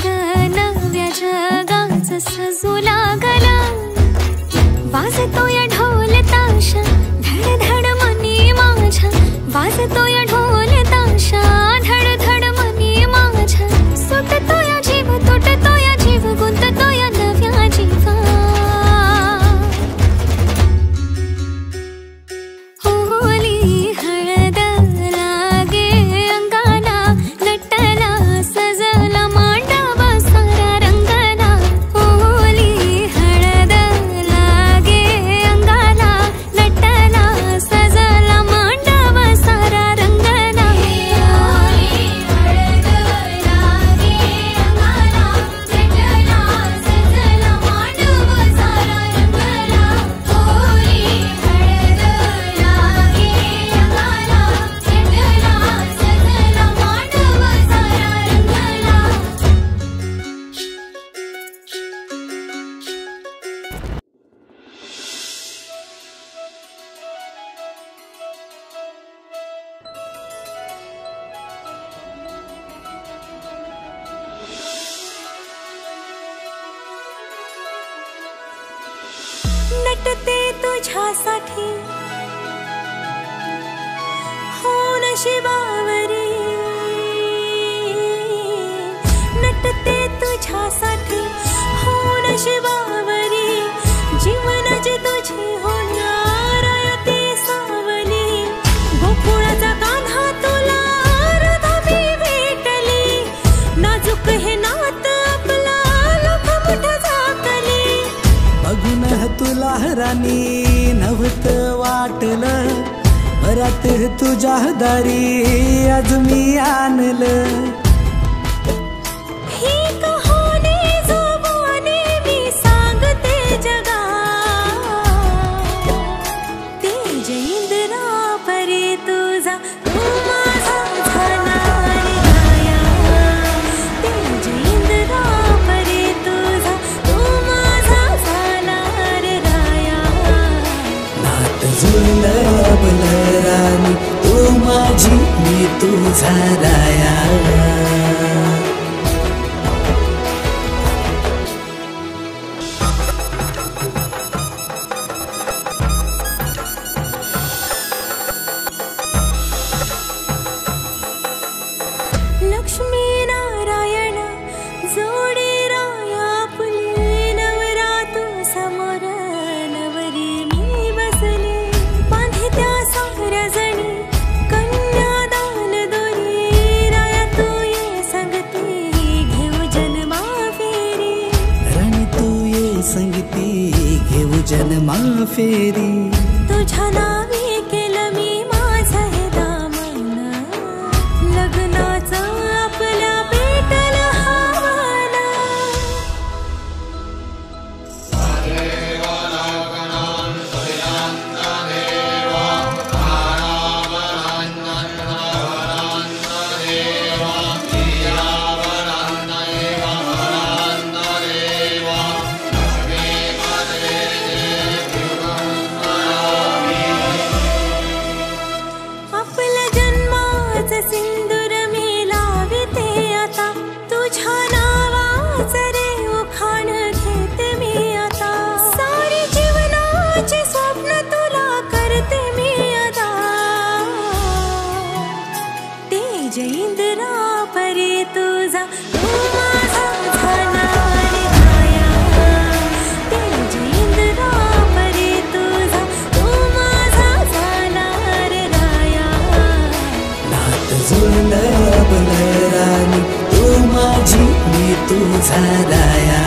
रंग नव्या जगाच सजू लागला वाजतो या ढोल ताशा धड धड मनी माझ्या वाजतो या ढोल ताशा धड धड मनी माझ्या सुटतो या जीव तुटतो या जीव गुंततो या नव्या जीवा होली हळद लागे अंगाला नटला सजला मांडवा सारा रंगला होली हळद लागे अंगाला नटला सजला मांडवा सारा रंगला होली हळद लागे अंगाला नटला सजला मांडवा सारा रंगला होली हळद लागे अंगाला नटला सजला मांडवा सारा रंगला नटते तुझ्यासाठी हो नशिबावरी नटते तुझ्यासाठी हो नशिबावरी जीवनाची तुझी होणार ती सावली गोकुळाचा कान्हा तुला अर्धावी भेटली नाजूक हे नात आपला लख मोठा झाकली बघून तुला राणी नव्हत वाटलं बरात तुझ्या दारी आज मी आणलं ही कहाणी जुबानी मी सांगते जगा तेज इंद्रा परी तुझा तू माझा झाला रे राया तेज इंद्रा परी तुझा तू माझा झाला रे राया नात जुळलं आपलं राणी तू माझी मी तुझा राया लक्ष्मी नारायण जोडी राया फुले नवरा तू समोर नवरी मी बसले बांधे त्या साऱ्या जणी कन्यादान दोरी राया तू ये संगती घेऊ जन्मा फेरी राणी तू ये संगती घेऊ जन्मा फेरी तुझ्या नावी केलं मी माझं हे दामन लग्नाचं आपल्या पेटलं हवन आपल्या जन्माचं सिंदूर मी लाविते आता तुझ्या नावाचं रे उखाण घेते मी आता सारी जीवनाची स्वप्न तुला करते मी आता तेज इंद्रा परी तुझा तू माझा झाला रे राया तेज इंद्रा परी तुझा तू माझा झाला रे राया नात जुळलं आपलं राणी तू माझी मी तुझा राया